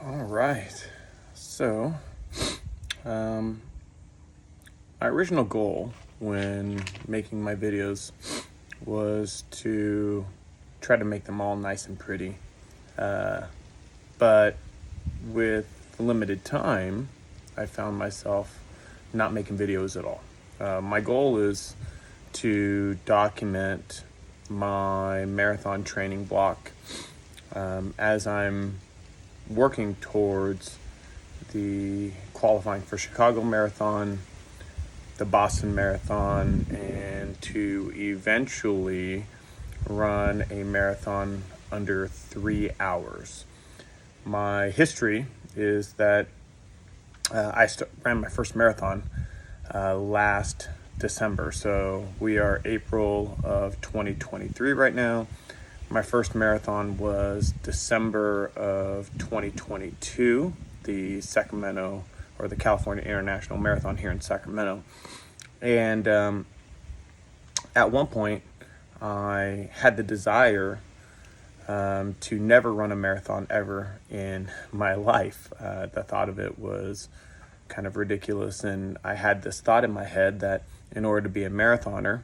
All right. So, um, my original goal when making my videos was to try to make them all nice and pretty. But with limited time, I found myself not making videos at all. My goal is to document my marathon training block as I'm working towards the qualifying for Chicago Marathon, the Boston Marathon, and to eventually run a marathon under 3 hours. My history is that I ran my first marathon last December. So we are April of 2023 right now. My first marathon was December of 2022, the Sacramento or the California International Marathon here in Sacramento. And at one point, I had the desire to never run a marathon ever in my life. The thought of it was kind of ridiculous, and I had this thought in my head that in order to be a marathoner,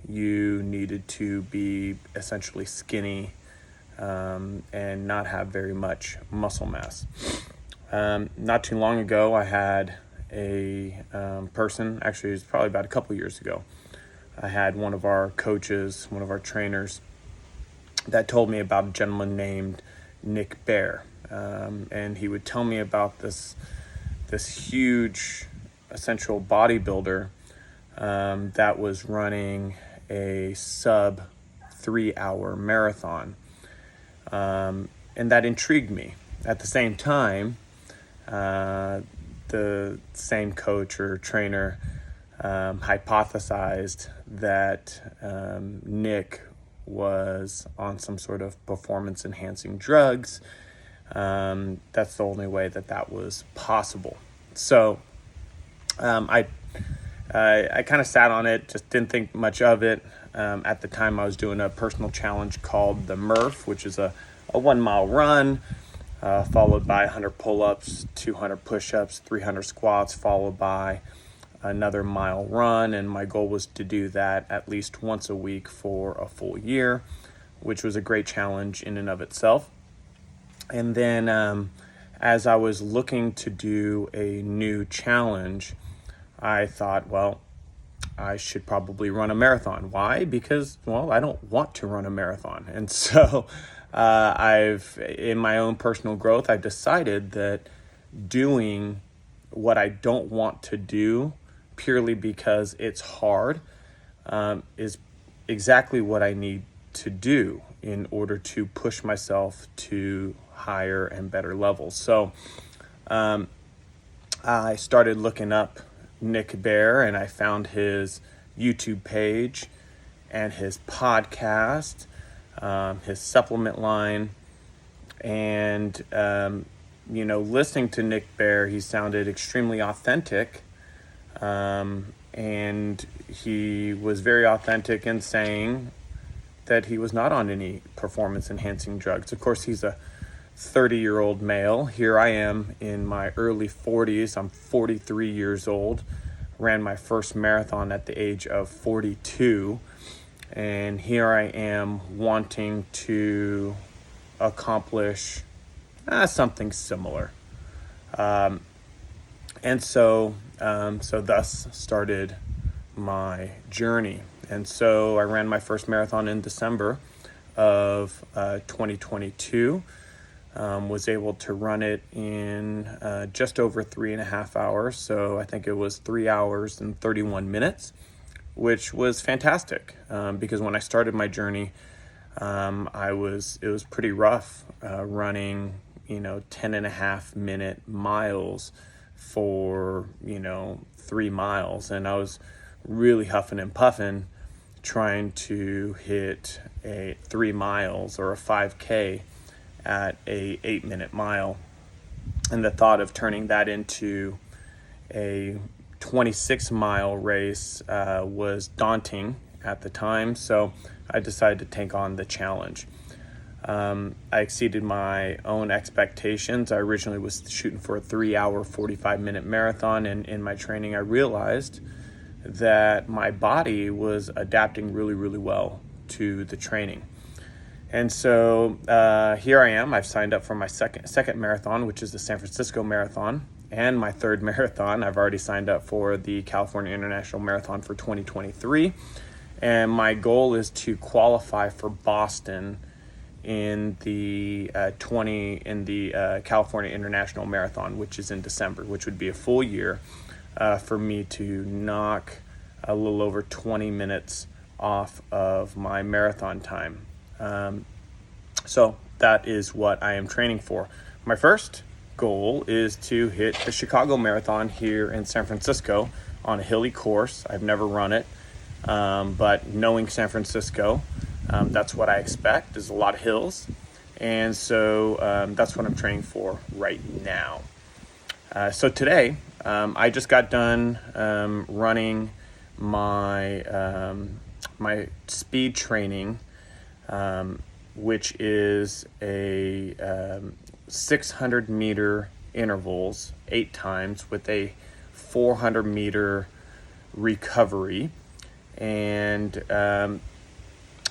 you needed to be essentially skinny and not have very much muscle mass. Not too long ago, I had a person, actually it was probably about a couple years ago, I had one of our coaches, one of our trainers, that told me about a gentleman named Nick Bare. And he would tell me about this huge essential bodybuilder that was running a sub 3 hour marathon. And that intrigued me. At the same time, the same coach or trainer hypothesized that Nick was on some sort of performance enhancing drugs. That's the only way that was possible. So I kind of sat on it, just didn't think much of it. At the time, I was doing a personal challenge called the Murph, which is a 1 mile run, followed by 100 pull-ups, 200 push-ups, 300 squats, followed by another mile run. And my goal was to do that at least once a week for a full year, which was a great challenge in and of itself. And then as I was looking to do a new challenge, I thought, well, I should probably run a marathon. Why? Because, well, I don't want to run a marathon. And so in my own personal growth, I've decided that doing what I don't want to do purely because it's hard is exactly what I need to do in order to push myself to higher and better levels. So I started looking up Nick Bare, and I found his YouTube page and his podcast, his supplement line, and listening to Nick Bare, he sounded extremely authentic, and he was very authentic in saying that he was not on any performance enhancing drugs. Of course, he's a 30-year-old male. Here I am in my early 40s. I'm 43 years old. Ran my first marathon at the age of 42. And here I am wanting to accomplish something similar. And so thus started my journey. And so I ran my first marathon in December of 2022. Was able to run it in just over 3.5 hours. So I think it was 3 hours and 31 minutes, which was fantastic because when I started my journey, it was pretty rough running, 10.5 minute miles for, 3 miles. And I was really huffing and puffing trying to hit a 3 miles or a 5K at a 8-minute mile. And the thought of turning that into a 26-mile race was daunting at the time. So I decided to take on the challenge. I exceeded my own expectations. I originally was shooting for a 3-hour, 45-minute marathon, and in my training, I realized that my body was adapting really, really well to the training. And so here I am. I've signed up for my second marathon, which is the San Francisco Marathon, and my third marathon. I've already signed up for the California International Marathon for 2023, and my goal is to qualify for Boston in the California International Marathon, which is in December, which would be a full year for me to knock a little over 20 minutes off of my marathon time. So that is what I am training for. My first goal is to hit the Chicago Marathon here in San Francisco on a hilly course. I've never run it, but knowing San Francisco, that's what I expect. There's a lot of hills, and so that's what I'm training for right now. So today, I just got done running my my speed training, which is a 600 meter intervals 8 times with a 400 meter recovery, and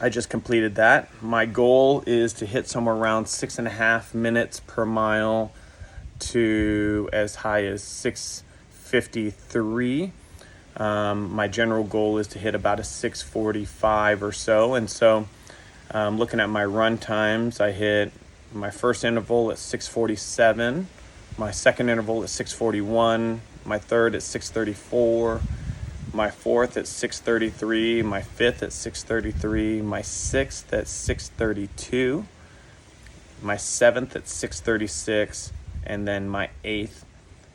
I just completed that. My goal is to hit somewhere around 6.5 minutes per mile to as high as 6:53. My general goal is to hit about a 6:45 or so. And so looking at my run times, I hit my first interval at 6:47, my second interval at 6:41, my third at 6:34, my fourth at 6:33, my fifth at 6:33, my sixth at 6:32, my seventh at 6:36, and then my eighth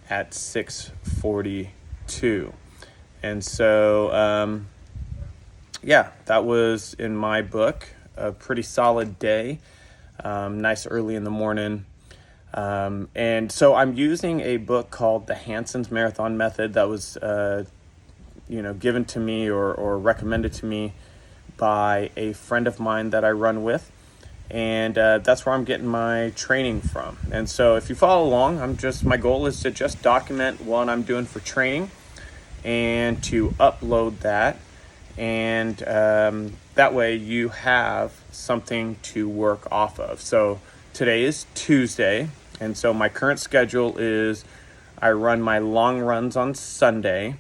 at 6:42. And so, that was, in my book, a pretty solid day. Nice early in the morning. And so I'm using a book called The Hanson's Marathon Method that was given to me or recommended to me by a friend of mine that I run with, and that's where I'm getting my training from. And so if you follow along, my goal is to just document what I'm doing for training and to upload that, and that way you have something to work off of. So today is Tuesday, and so my current schedule is I run my long runs on Sunday.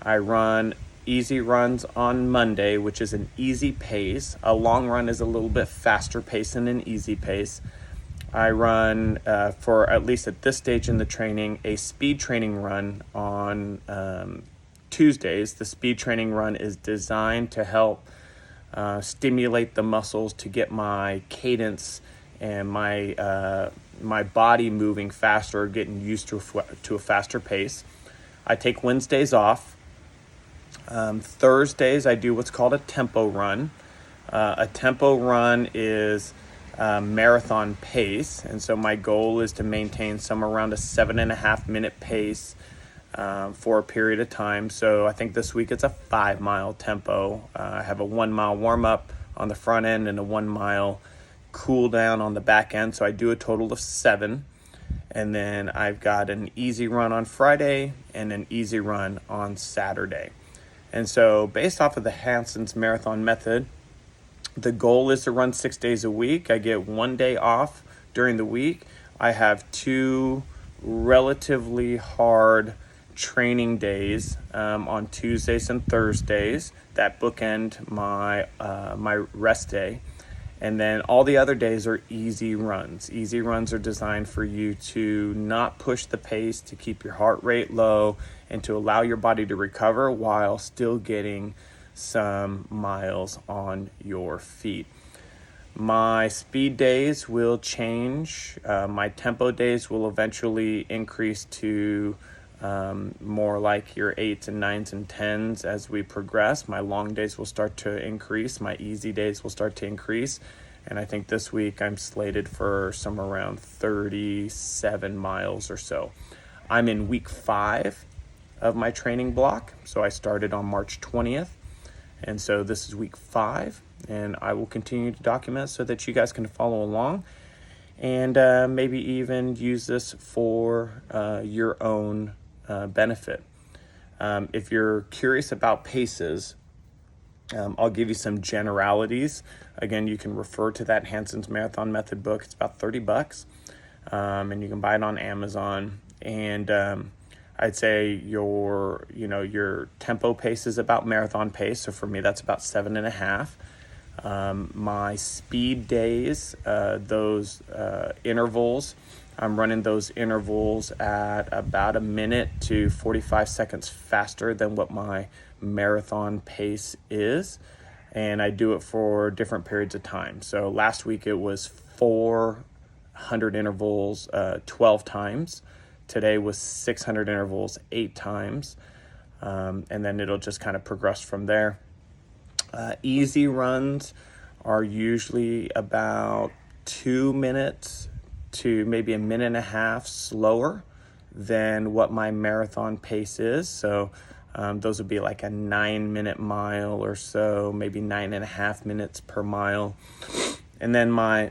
I run easy runs on Monday, which is an easy pace. A long run is a little bit faster pace than an easy pace. I run, for at least at this stage in the training, a speed training run on Tuesdays. The speed training run is designed to help stimulate the muscles to get my cadence and my body moving faster, getting used to a faster pace. I take Wednesdays off. Thursdays I do what's called a tempo run. A tempo run is marathon pace, and so my goal is to maintain somewhere around a 7.5 minute pace for a period of time. So I think this week it's a 5-mile tempo. I have a 1 mile warm up on the front end and a 1 mile cool down on the back end. So I do a total of 7. And then I've got an easy run on Friday and an easy run on Saturday. And so based off of the Hanson's Marathon Method, the goal is to run 6 days a week. I get 1 day off during the week. I have 2 relatively hard training days on Tuesdays and Thursdays that bookend my rest day. And then all the other days are easy runs. Easy runs are designed for you to not push the pace, to keep your heart rate low, and to allow your body to recover while still getting some miles on your feet. My speed days will change. My tempo days will eventually increase to more like your 8s and 9s and 10s as we progress. My long days will start to increase. My easy days will start to increase. And I think this week I'm slated for somewhere around 37 miles or so. I'm in week 5 of my training block. So I started on March 20th. And so this is week 5, and I will continue to document so that you guys can follow along and maybe even use this for your own benefit. If you're curious about paces, I'll give you some generalities. Again, you can refer to that Hanson's Marathon Method book. It's about $30, and you can buy it on Amazon. And I'd say your tempo pace is about marathon pace. So for me, that's about 7.5. My speed days, those intervals, I'm running those intervals at about a minute to 45 seconds faster than what my marathon pace is. And I do it for different periods of time. So last week it was 400 intervals 12 times. Today was 600 intervals 8 times. And then it'll just kind of progress from there. Easy runs are usually about 2 minutes to maybe a minute and a half slower than what my marathon pace is. So those would be like a 9-minute mile or so, maybe 9.5 minutes per mile. And then my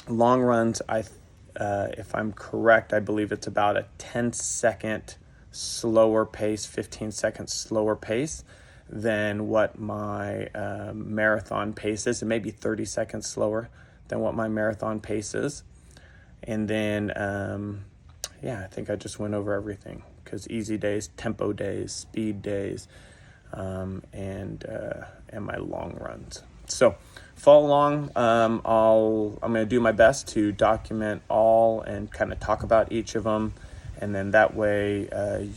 long runs, if I'm correct, I believe it's about a 10-second slower pace, 15 seconds slower pace than what my marathon pace is. It may be 30 seconds slower than what my marathon pace is. And then, I think I just went over everything, because easy days, tempo days, speed days, and my long runs. So follow along. I'm going to do my best to document all and kind of talk about each of them. And then that way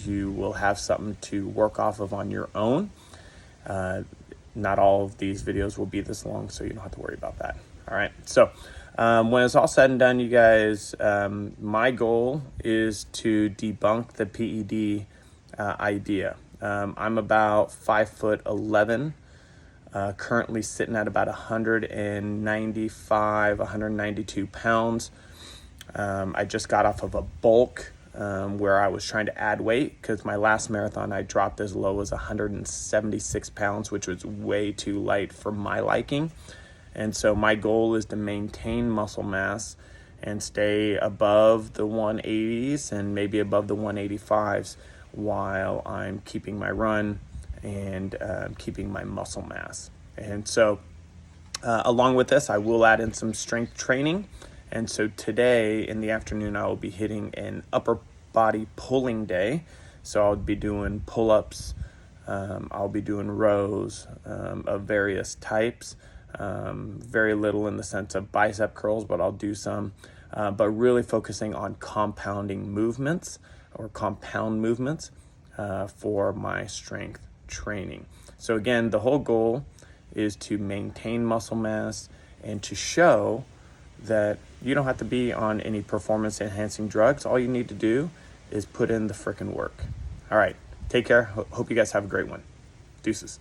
you will have something to work off of on your own. Not all of these videos will be this long, so you don't have to worry about that. All right. So when it's all said and done, you guys, my goal is to debunk the PED idea. I'm about 5'11", currently sitting at about 195, 192 pounds. I just got off of a bulk where I was trying to add weight, because my last marathon I dropped as low as 176 pounds, which was way too light for my liking. And so my goal is to maintain muscle mass and stay above the 180s and maybe above the 185s while I'm keeping my run and keeping my muscle mass. And so along with this, I will add in some strength training. And so today in the afternoon, I will be hitting an upper body pulling day. So I'll be doing pull-ups. I'll be doing rows of various types. Very little in the sense of bicep curls, but I'll do some, but really focusing on compounding movements or compound movements for my strength training. So again, the whole goal is to maintain muscle mass and to show that you don't have to be on any performance enhancing drugs. All you need to do is put in the frickin' work. All right, take care. Hope you guys have a great one. Deuces.